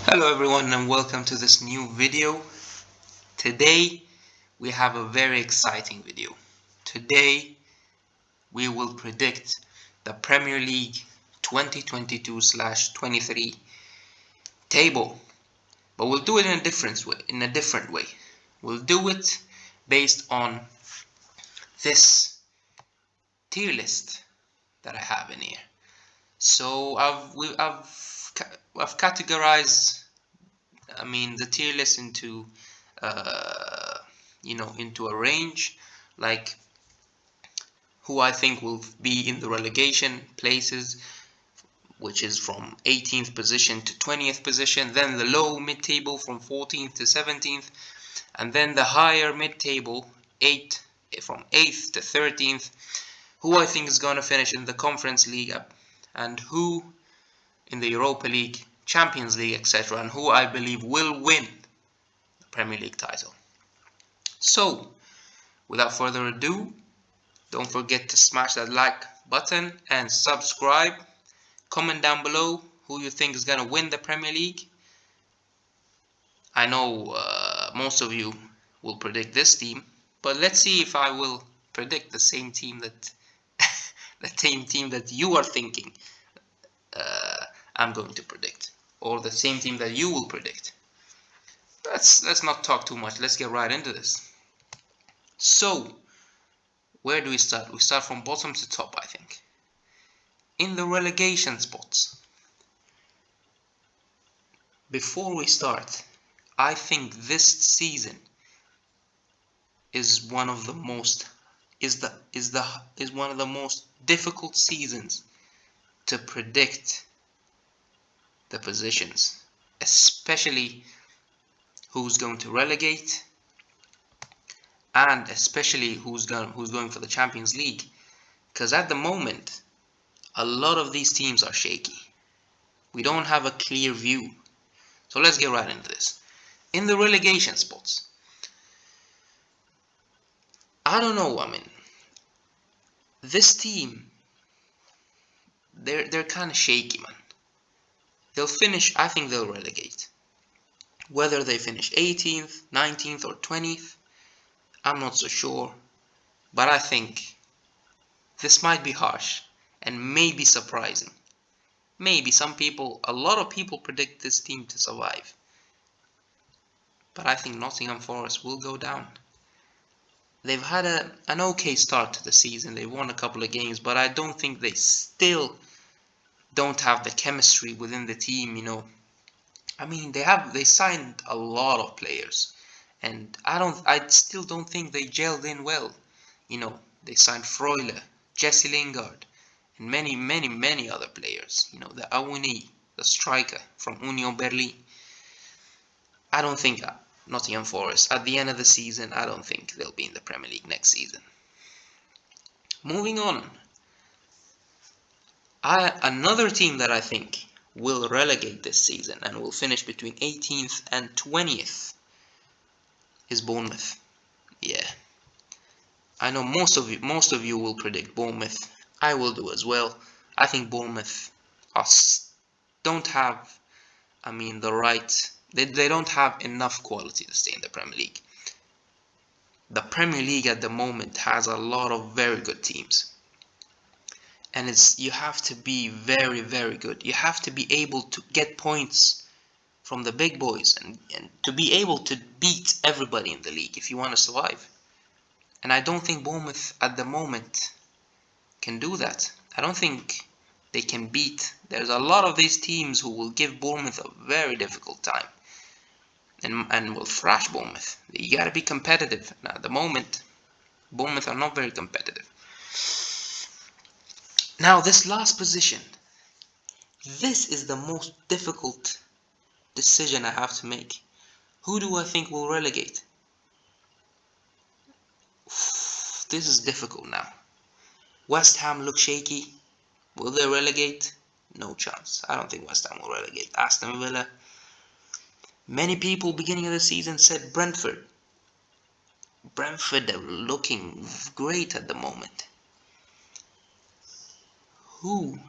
Hello everyone and welcome to this new video. Today we have a very exciting video. Today we will predict the Premier League 2022/23 table, but we'll do it in a different way. We'll do it based on this tier list that I have in here. So I've categorized the tier list into into a range, like who I think will be in the relegation places, which is from 18th position to 20th position, then the low mid-table from 14th to 17th, and then the higher mid-table from 8th to 13th, who I think is going to finish in the Conference League, and who in the Europa League, Champions League, etc., and who I believe will win the Premier League title. So, without further ado, don't forget to smash that like button and subscribe. Comment down below who you think is going to win the Premier League. I know most of you will predict this team, but let's see if I will predict the same team that you are thinking I'm going to predict, or the same team that you will predict. Let's not talk too much. Let's get right into this. So, where do we start? We start from bottom to top, I think. In the relegation spots. Before we start, I think this season is one of the most difficult seasons to predict the positions, especially who's going to relegate and especially who's going for the Champions League, because at the moment a lot of these teams are shaky. We don't have a clear view. So let's get right into this. In the relegation spots, I don't know. This team, they're kind of shaky, man. They'll finish. I think they'll relegate. Whether they finish 18th, 19th, or 20th, I'm not so sure. But I think this might be harsh and maybe surprising. Maybe a lot of people predict this team to survive. But I think Nottingham Forest will go down. They've had an okay start to the season. They've won a couple of games, but I don't think they still don't have the chemistry within the team. They signed a lot of players, and I still don't think they gelled in well. They signed Freuler, Jesse Lingard, and many, many, many other players. The Awuni, the striker from Union Berlin. I don't think Nottingham Forest, at the end of the season, I don't think they'll be in the Premier League next season. Moving on, another team that I think will relegate this season and will finish between 18th and 20th is Bournemouth. Yeah, I know most of you will predict Bournemouth. I will do as well. I think Bournemouth don't have, the right. They don't have enough quality to stay in the Premier League. The Premier League at the moment has a lot of very good teams, and you have to be very, very good. You have to be able to get points from the big boys and to be able to beat everybody in the league if you want to survive. And I don't think Bournemouth at the moment can do that. I don't think they can beat. There's a lot of these teams who will give Bournemouth a very difficult time and will thrash Bournemouth. You gotta be competitive. Now, at the moment, Bournemouth are not very competitive. Now, this last position, this is the most difficult decision I have to make. Who do I think will relegate? This is difficult now. West Ham look shaky. Will they relegate? No chance. I don't think West Ham will relegate. Aston Villa. Many people beginning of the season said Brentford. Brentford are looking great at the moment. Who?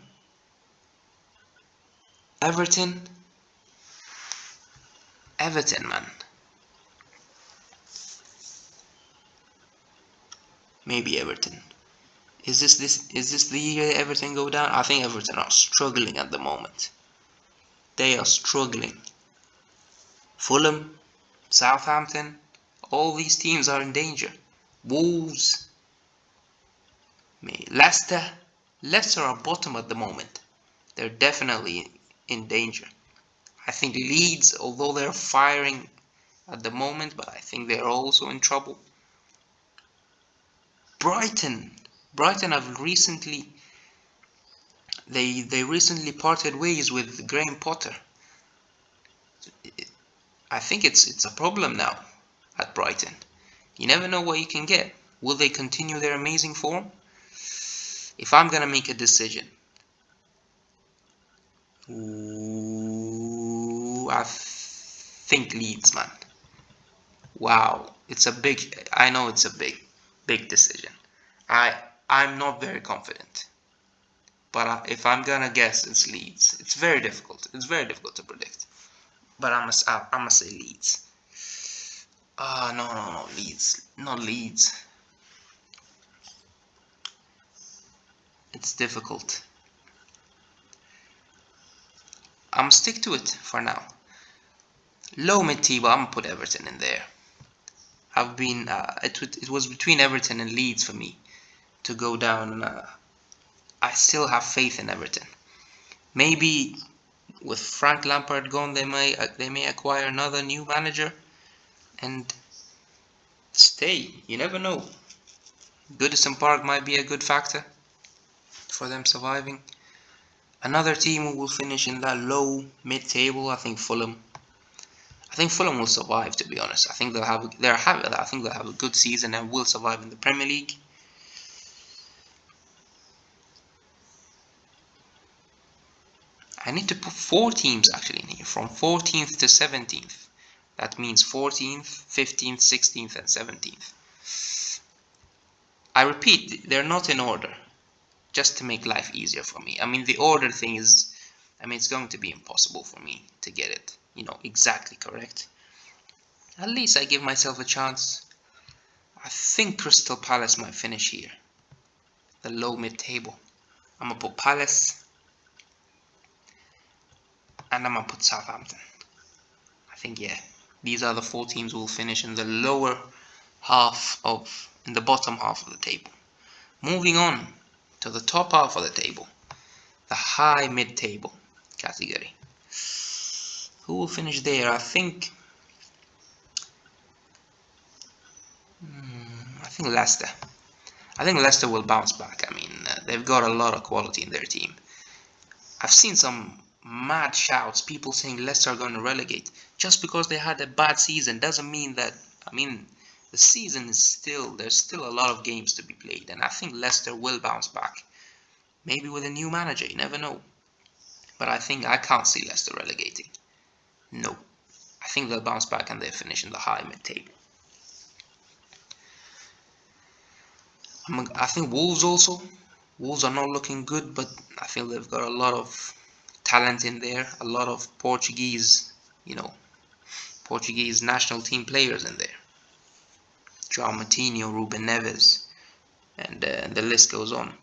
Everton. Everton, man. Maybe Everton. Is this the year Everton go down? I think Everton are struggling at the moment. They are struggling. Fulham, Southampton, all these teams are in danger. Wolves, Leicester. Leicester are bottom at the moment. They're definitely in danger. I think Leeds, although they're firing at the moment, but I think they're also in trouble. Brighton have recently they recently parted ways with Graham Potter. I think it's a problem now at Brighton. You never know what you can get. Will they continue their amazing form? If I'm gonna make a decision, I think Leeds, man. Wow, I know it's a big decision. I'm not very confident, but if I'm gonna guess, it's Leeds. It's very difficult. It's very difficult to predict, but I'm gonna say Leeds. No, Leeds, not Leeds. It's difficult. I'm stick to it for now. Low mid table, I'm gonna put Everton in there. It was between Everton and Leeds for me to go down. I still have faith in Everton. Maybe with Frank Lampard gone, they may acquire another new manager and stay. You never know. Goodison Park might be a good factor for them surviving. Another team who will finish in that low mid-table, I think Fulham. I think Fulham will survive. To be honest, I think they'll have a good season and will survive in the Premier League. I need to put 4 teams actually in here, from 14th to 17th. That means 14th, 15th, 16th, and 17th. I repeat, they're not in order, just to make life easier for me. I mean, the order thing is, it's going to be impossible for me to get it, exactly correct. At least I give myself a chance. I think Crystal Palace might finish here, the low mid-table. I'm gonna put Palace, and I'm gonna put Southampton. I think, yeah, these are the 4 teams who will finish in the in the bottom half of the table. Moving on to the top half of the table, the high mid-table category. Who will finish there? I think Leicester. I think Leicester will bounce back. They've got a lot of quality in their team. I've seen some mad shouts, people saying Leicester are going to relegate. Just because they had a bad season doesn't mean that. The season is there's still a lot of games to be played, and I think Leicester will bounce back. Maybe with a new manager, you never know. But I can't see Leicester relegating. No. I think they'll bounce back and they'll finish in the high mid-table. I think Wolves also. Wolves are not looking good, but I feel they've got a lot of talent in there. A lot of Portuguese national team players in there. João Moutinho, Ruben Neves, and the list goes on.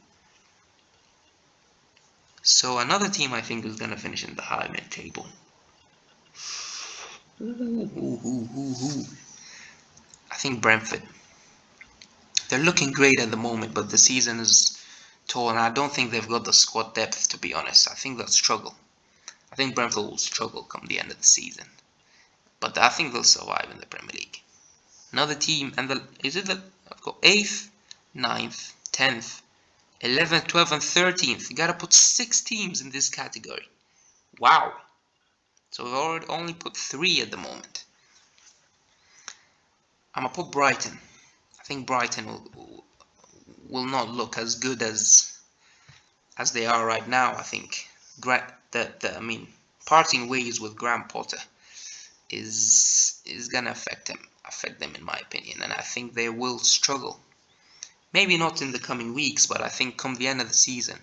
So another team I think is going to finish in the high mid-table. I think Brentford. They're looking great at the moment, but the season is tall, and I don't think they've got the squad depth, to be honest. I think they'll struggle. I think Brentford will struggle come the end of the season. But I think they'll survive in the Premier League. Another team, and I've got 8th, 9th, 10th, 11th, 12th, and 13th. You gotta put 6 teams in this category. Wow. So we've already only put 3 at the moment. I'm gonna put Brighton. I think Brighton will not look as good as they are right now. I think parting ways with Graham Potter is gonna affect them in my opinion, and I think they will struggle. Maybe not in the coming weeks, but I think come the end of the season,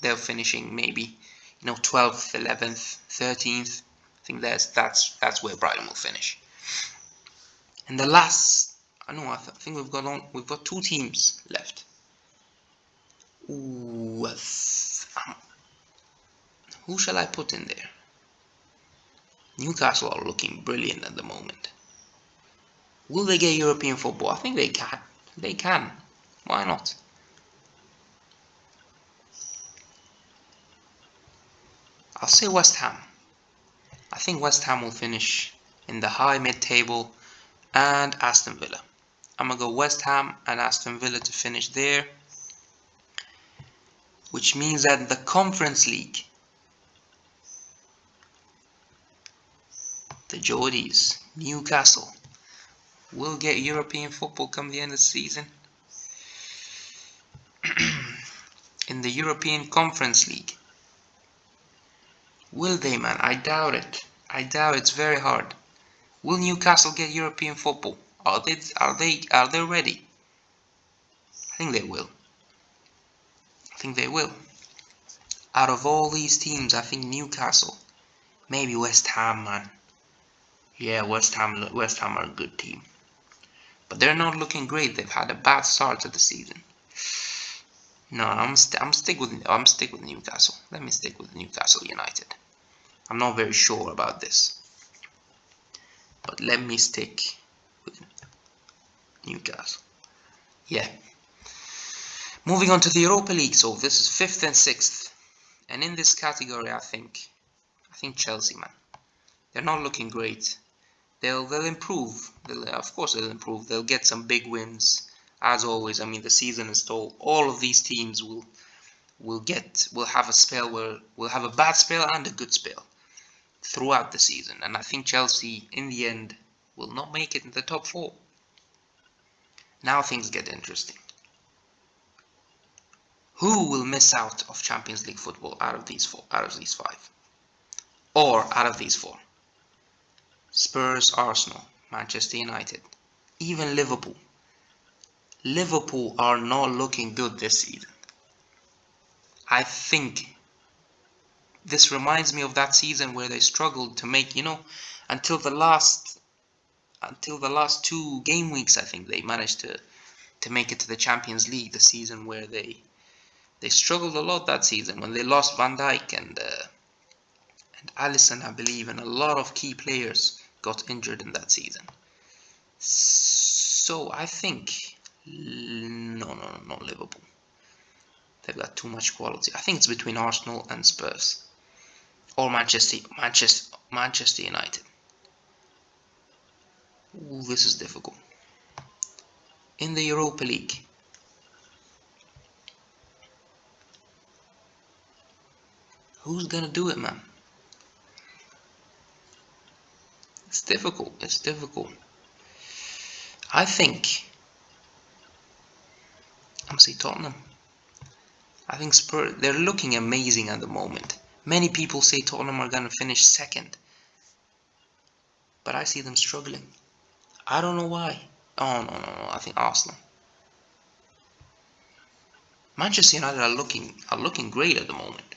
they're finishing maybe 12th, 11th, 13th. I think that's where Brighton will finish. And the last, I think we've got two teams left. Ooh, who shall I put in there? Newcastle are looking brilliant at the moment. Will they get European football? I think they can. They can. Why not? I'll say West Ham. I think West Ham will finish in the high mid-table, and Aston Villa. I'm going to go West Ham and Aston Villa to finish there, which means that the Conference League, the Geordies, Newcastle, will get European football come the end of the season. In the European Conference League. Will they, man? I doubt it. I doubt it's very hard. Will Newcastle get European football? Are they ready? I think they will. I think they will. Out of all these teams, I think Newcastle, maybe West Ham, man. Yeah, West Ham are a good team, but they're not looking great. They've had a bad start to the season. No, I'm stick with Newcastle. Let me stick with Newcastle United. I'm not very sure about this, but let me stick with Newcastle. Yeah. Moving on to the Europa League. So this is 5th and 6th, and in this category, I think Chelsea, man. They're not looking great. They'll improve. Of course they'll improve. They'll get some big wins. As always, I mean, the season is told. All of these teams will have a spell where we'll have a bad spell and a good spell throughout the season. And I think Chelsea, in the end, will not make it in the top 4. Now things get interesting. Who will miss out of Champions League football out of these 5? Or out of these 4? Spurs, Arsenal, Manchester United, even Liverpool. Liverpool are not looking good this season. I think this reminds me of that season where they struggled to make, until the last 2 game weeks. I think they managed to make it to the Champions League. The season where they struggled a lot that season when they lost Van Dijk and Alisson, I believe, and a lot of key players got injured in that season. So I think not Liverpool. They've got too much quality. I think it's between Arsenal and Spurs, or Manchester United. Ooh, this is difficult. In the Europa League, who's gonna do it, man? It's difficult. It's difficult. I think I'm saying Tottenham. I think Spurs, they're looking amazing at the moment. Many people say Tottenham are going to finish 2nd, but I see them struggling. I don't know why. Oh, no. I think Arsenal. Manchester United are looking great at the moment.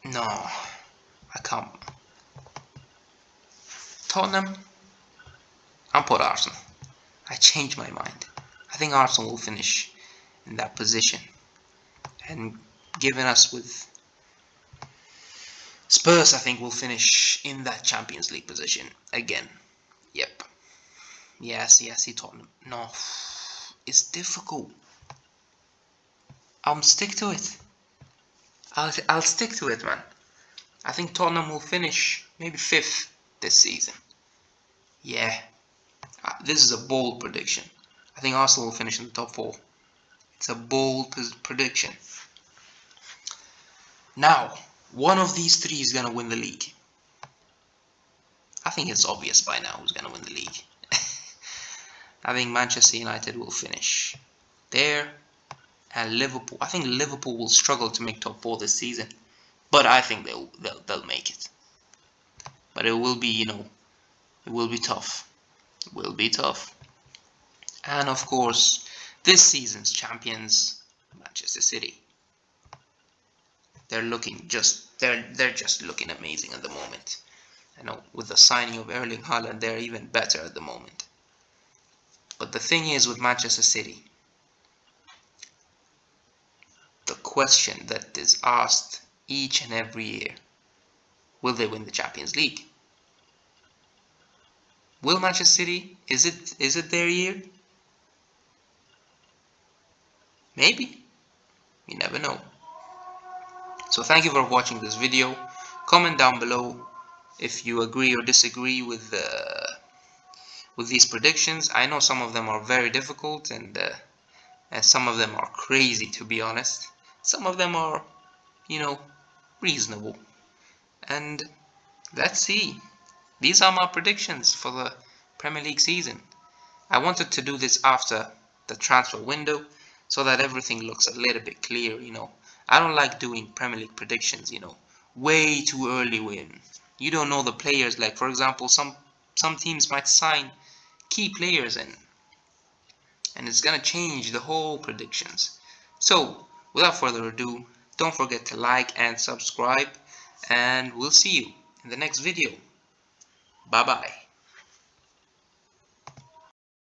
No, I can't. Tottenham. I'll put Arsenal. I changed my mind. I think Arsenal will finish in that position, and giving us with Spurs, I think will finish in that Champions League position again. Yep. Yes, Tottenham. No, it's difficult. I'll stick to it. I'll stick to it, man. I think Tottenham will finish maybe 5th this season. Yeah. This is a bold prediction. I think Arsenal will finish in the top 4. It's a bold prediction. Now, one of these 3 is going to win the league. I think it's obvious by now who's going to win the league. I think Manchester United will finish there, and Liverpool. I think Liverpool will struggle to make top 4 this season, but I think they'll make it. But it will be, it will be tough. It will be tough. And of course, this season's champions, Manchester City. they're just looking amazing at the moment. I know with the signing of Erling Haaland, they're even better at the moment. But the thing is with Manchester City, the question that is asked each and every year, will they win the Champions League? Will Manchester City, is it their year? Maybe. You never know. So thank you for watching this video. Comment down below if you agree or disagree with these predictions. I know some of them are very difficult, and some of them are crazy, to be honest. Some of them are, reasonable. And let's see. These are my predictions for the Premier League season. I wanted to do this after the transfer window so that everything looks a little bit clear, I don't like doing Premier League predictions, way too early when you don't know the players. Like, for example, some teams might sign key players and it's gonna change the whole predictions. So, without further ado, don't forget to like and subscribe, and we'll see you in the next video. Bye bye.